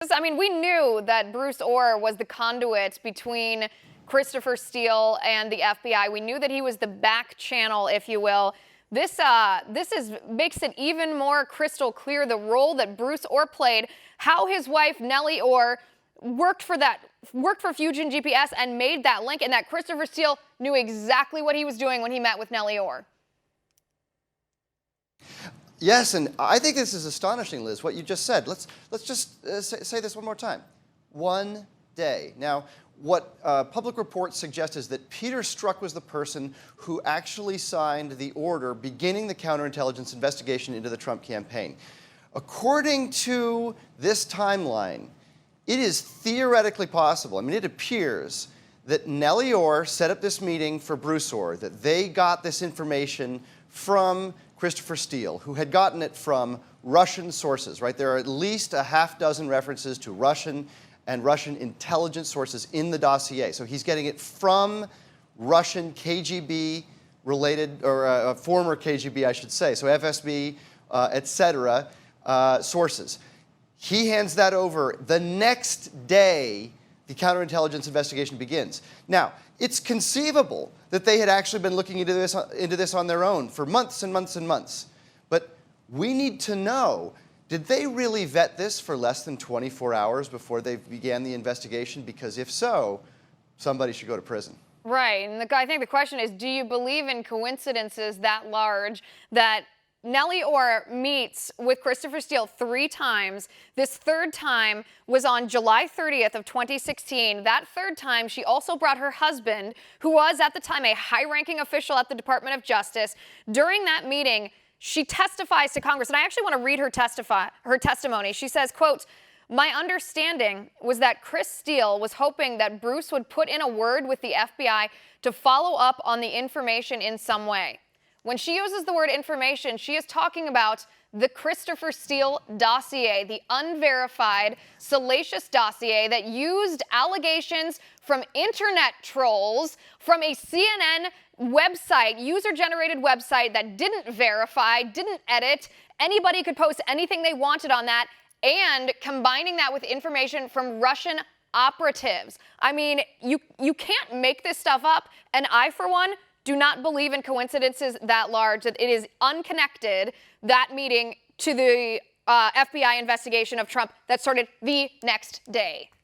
I mean, we knew that Bruce Orr was the conduit between Christopher Steele and the FBI. We knew that he was the back channel, if you will. This makes it even more crystal clear the role that Bruce Orr played, how his wife Nellie Orr worked for Fusion GPS and made that link, and that Christopher Steele knew exactly what he was doing when he met with Nellie Orr. Yes, and I think this is astonishing, Liz, what you just said. Let's just say this one more time. 1 day. Now, what public reports suggest is that Peter Strzok was the person who actually signed the order beginning the counterintelligence investigation into the Trump campaign. According to this timeline, it is theoretically possible, I mean, it appears that Nellie Orr set up this meeting for Bruce Orr, that they got this information from Christopher Steele, who had gotten it from Russian sources, right? There are at least a half dozen references to Russian and Russian intelligence sources in the dossier. So he's getting it from Russian KGB related, or former KGB, I should say, so FSB, et cetera, sources. He hands that over. The next day, the counterintelligence investigation begins. Now, it's conceivable that they had actually been looking into this on their own for months and months and months. But we need to know, did they really vet this for less than 24 hours before they began the investigation? Because if so, somebody should go to prison. Right, and I think the question is, do you believe in coincidences that large that Nellie Orr meets with Christopher Steele 3 times. This third time was on July 30th of 2016. That third time, she also brought her husband, who was at the time a high-ranking official at the Department of Justice. During that meeting, she testifies to Congress, and I actually want to read her testimony. She says, quote, "My understanding was that Chris Steele was hoping that Bruce would put in a word with the FBI to follow up on the information in some way." When she uses the word information, she is talking about the Christopher Steele dossier, the unverified, salacious dossier that used allegations from internet trolls, from a CNN website, user-generated website that didn't verify, didn't edit. Anybody could post anything they wanted on that, and combining that with information from Russian operatives. I mean, you can't make this stuff up, and I, for one, do not believe in coincidences that large, that it is unconnected, that meeting, to the FBI investigation of Trump that started the next day.